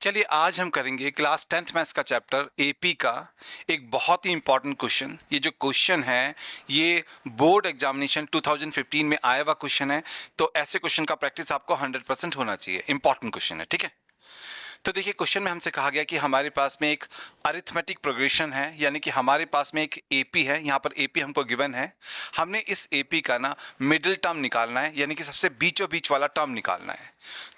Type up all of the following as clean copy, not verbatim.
चलिए आज हम करेंगे क्लास 10th मैथ्स का चैप्टर एपी का एक बहुत ही इंपॉर्टेंट क्वेश्चन। ये जो क्वेश्चन है ये बोर्ड एग्जामिनेशन 2015 में आया हुआ क्वेश्चन है, तो ऐसे क्वेश्चन का प्रैक्टिस आपको 100% होना चाहिए। इंपॉर्टेंट क्वेश्चन है, ठीक है। तो देखिए क्वेश्चन में हमसे कहा गया कि हमारे पास में एक अरिथमेटिक प्रोग्रेशन है, यानी कि हमारे पास में एक एपी है। यहाँ पर एपी हमको गिवन है, हमने इस एपी का ना मिडिल टर्म निकालना है, यानी कि सबसे बीचों बीच वाला टर्म निकालना है।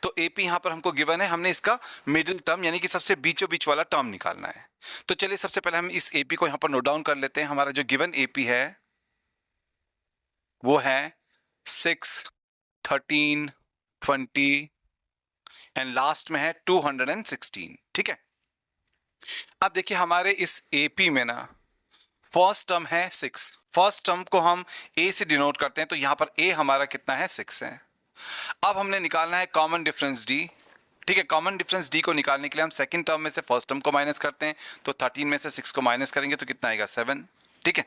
तो एपी यहाँ पर हमको गिवन है, हमने इसका मिडिल टर्म यानी कि सबसे बीचों बीच वाला टर्म निकालना है। तो चलिए सबसे पहले हम इस एपी को यहाँ पर नोट डाउन कर लेते हैं। हमारा जो गिवन एपी है वो है 6, 13, 20 एंड लास्ट में है 216, ठीक है। अब देखिए हमारे इस एपी में ना फर्स्ट टर्म है 6। फर्स्ट टर्म को हम ए से डिनोट करते हैं, तो यहां पर ए हमारा कितना है 6 है। अब हमने निकालना है कॉमन डिफरेंस डी, ठीक है। कॉमन डिफरेंस डी को निकालने के लिए हम सेकंड टर्म में से फर्स्ट टर्म को माइनस करते हैं, तो 13 में से 6 को माइनस करेंगे तो कितना आएगा 7, ठीक है।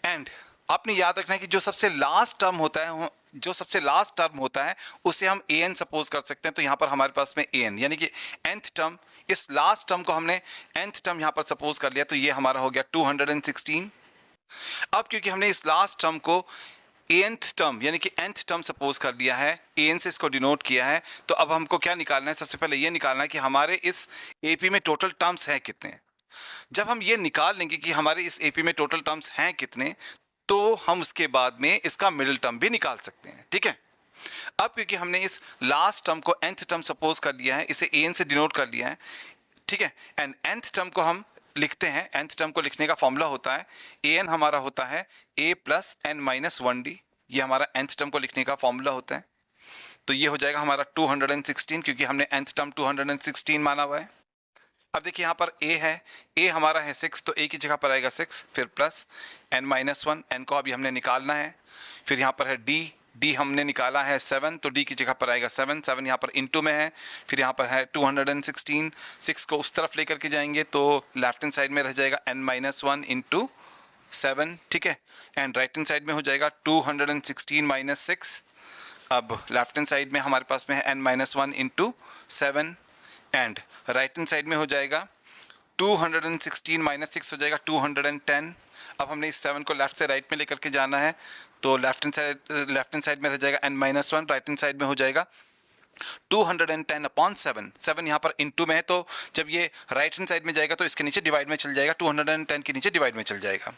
एंड आपने याद रखना है कि जो सबसे लास्ट टर्म होता है उसे हम ए एन सपोज कर सकते हैं। तो यहां पर हमारे पास में ए एन यानी कि nth टर्म, इस लास्ट टर्म को हमने nth टर्म यहां पर सपोज कर लिया, तो ये हमारा हो गया 216। अब क्योंकि हमने इस लास्ट टर्म को nth टर्म यानी कि nth टर्म सपोज कर लिया है, an से इसको डिनोट किया है, तो अब हमको क्या निकालना है? सबसे पहले ये निकालना है कि हमारे इस एपी में टोटल टर्म्स हैं कितने। जब हम ये निकाल लेंगे कि हमारे इस एपी में टोटल टर्म्स हैं कितने, तो हम उसके बाद में इसका मिडिल टर्म भी निकाल सकते हैं, ठीक है। अब क्योंकि हमने इस लास्ट टर्म को nth टर्म सपोज कर लिया है, इसे an से डिनोट कर लिया है, ठीक है। एंड nth टर्म को हम लिखते हैं, nth टर्म को लिखने का फॉर्मूला होता है an हमारा होता है a plus n minus 1d। ये हमारा nth टर्म को लिखने का फॉर्मूला होता है। तो ये हो जाएगा हमारा 216, क्योंकि हमने nth टर्म 216 माना हुआ है। अब देखिए यहाँ पर a है, a हमारा है 6, तो a की जगह पर आएगा 6, फिर प्लस n माइनस 1, n को अभी हमने निकालना है। फिर यहाँ पर है d हमने निकाला है 7, तो d की जगह पर आएगा 7, 7 यहाँ पर इनटू में है। फिर यहाँ पर है 216, 6 को उस तरफ लेकर के जाएंगे तो लेफ्ट हैंड साइड में रह जाएगा n माइनस 1 इंटू 7, ठीक है। एंड राइट हैंड साइड में हो जाएगा 216 माइनस 6। अब लेफ्ट हैंड साइड में हमारे पास में है n minus 1 into 7, and right hand side में हो जाएगा 216 माइनस 6 हो जाएगा 210। अब हमने इस 7 को लेफ्ट से राइट में लेकर के जाना है, तो लेफ्ट हैंड साइड में रह जाएगा n minus 1, right hand side में हो जाएगा 210 अपॉन 7। 7 यहाँ पर इंटू में है, तो जब ये राइट हैंड साइड में जाएगा तो इसके नीचे डिवाइड में चल जाएगा, 210 के नीचे डिवाइड में चल जाएगा।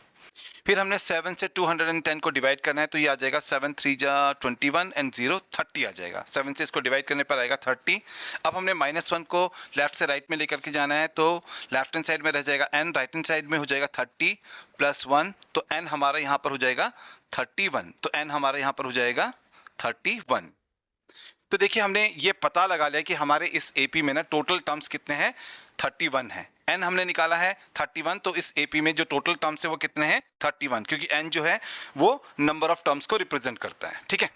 फिर हमने 7 से 210 को डिवाइड करना है, तो ये आ जाएगा 7 3 जा 21 एंड 0 30 आ जाएगा। 7 से इसको डिवाइड करने पर आएगा 30। अब हमने -1 को लेफ्ट से राइट में लेकर के जाना है, तो लेफ्ट हैंड साइड में रह जाएगा n, राइट हैंड साइड में हो जाएगा 30 प्लस 1, तो n हमारा यहाँ पर हो जाएगा 31, तो n हमारा यहाँ पर हो जाएगा 31। तो देखिए हमने ये पता लगा लिया कि हमारे इस एपी में ना टोटल टर्म्स कितने हैं, 31 है। n हमने निकाला है 31, तो इस एपी में जो टोटल टर्म्स है वो कितने हैं, 31, क्योंकि n जो है वो नंबर ऑफ टर्म्स को रिप्रेजेंट करता है, ठीक है।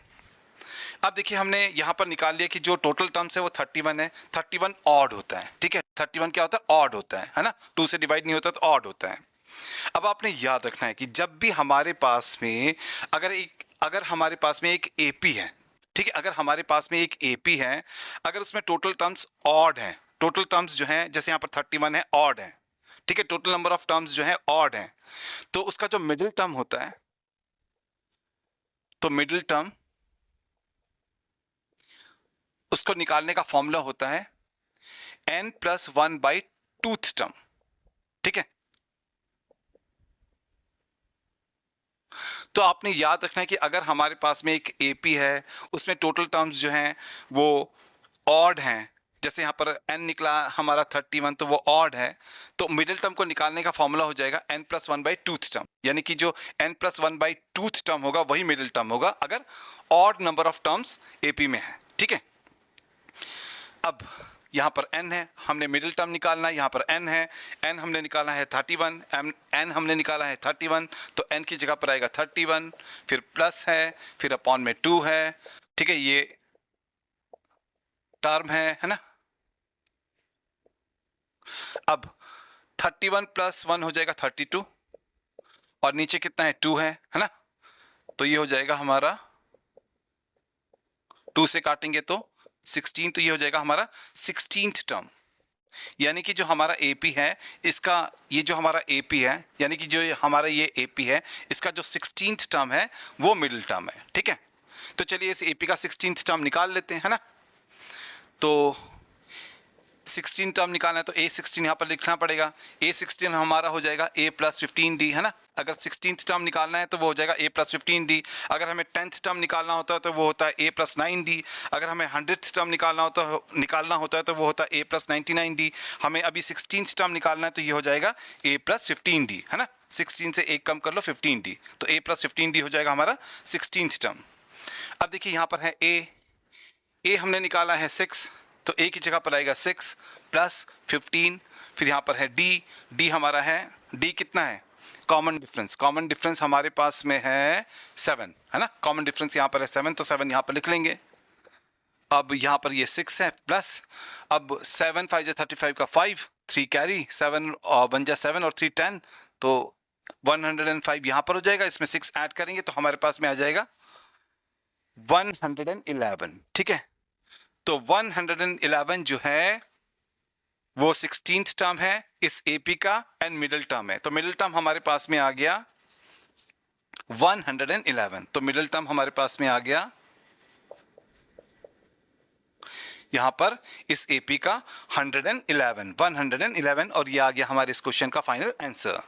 अब देखिए हमने यहाँ पर निकाल लिया कि जो टोटल टर्म्स है वो 31 है। 31 ऑड होता है, ठीक है। 31 क्या होता है, ऑड होता है ना, 2 से डिवाइड नहीं होता तो ऑड होता है। अब आपने याद रखना है कि जब भी हमारे पास में अगर हमारे पास में एक एपी है, ठीक है, अगर हमारे पास में एक एपी है, अगर उसमें टोटल टर्म्स ऑड हैं, टोटल टर्म्स जो हैं जैसे यहाँ पर 31 है ऑड है, ठीक है, टोटल नंबर ऑफ टर्म्स जो है ऑड है, तो उसका जो मिडिल टर्म होता है, तो मिडिल टर्म उसको निकालने का फॉर्मूला होता है n plus 1 by tooth term, ठीक है। तो आपने याद रखना है कि अगर हमारे पास में एक एपी है, उसमें टोटल टर्म्स जो हैं वो ऑड हैं, जैसे यहाँ पर n निकला हमारा 31, तो वो ऑड है, तो मिडिल टर्म को निकालने का फॉर्मूला हो जाएगा n plus 1 by tooth term, यानी कि जो n plus 1 by tooth term होगा वही मिडिल टर्म होगा अगर odd number of terms AP में है, ठीक है। अब यहाँ पर n है, हमने मिडिल टर्म निकालना है, यहाँ पर n है, n हमने निकाला है 31, n हमने निकाला है 31, तो n की जगह पर आएगा 31, फिर प्लस है, फिर अपॉन में 2 है, ठीक है, ये टर्म है ना। अब 31 प्लस 1 हो जाएगा 32, और नीचे कितना है 2 है ना, तो ये हो जाएगा हमारा 2 से काटेंगे तो 16 तो ये हो जाएगा हमारा 16th टर्म, यानी कि जो हमारा एपी है इसका, ये जो हमारा एपी है यानी कि जो हमारा ये एपी है इसका जो 16th टर्म है वो मिडिल टर्म है, ठीक है। तो चलिए इस एपी का 16th टर्म निकाल लेते हैं, है ना। तो 16 टर्म निकालना है तो A16 यहाँ पर लिखना पड़ेगा। A16 हमारा हो जाएगा A प्लस 15D, है ना। अगर 16th टर्म निकालना है तो वो हो जाएगा A प्लस 15D। अगर हमें 10th टर्म निकालना होता है तो वो होता है A प्लस 9D। अगर हमें 100th टर्म निकालना होता है तो वो होता है A प्लस 99D। हमें अभी 16th टर्म निकालना है तो ये हो जाएगा A प्लस 15D, है ना। 16 से एक कम कर लो 15D, तो A प्लस 15D हो जाएगा हमारा 16th टर्म। अब देखिए यहाँ पर है A हमने निकाला है 6, तो A की जगह पर आएगा 6 प्लस 15, फिर यहाँ पर है D हमारा है, D कितना है, कॉमन डिफरेंस हमारे पास में है 7, है ना। कॉमन डिफरेंस यहाँ पर है 7, तो 7 यहाँ पर लिख लेंगे। अब यहाँ पर ये 6 है प्लस, अब 7 5 जा 35 का 5, 3 कैरी, 7 और 1 जा 7 और 3 10, तो 105 यहाँ पर हो जाएगा। इसमें 6 ऐड करेंगे तो हमारे पास में आ जाएगा 111, ठीक है। तो 111 जो है वो 16th टर्म है इस एपी का एंड मिडिल टर्म है, तो मिडिल टर्म हमारे पास में आ गया 111, तो मिडिल टर्म हमारे पास में आ गया यहां पर इस एपी का 111 और ये आ गया हमारे इस क्वेश्चन का फाइनल आंसर।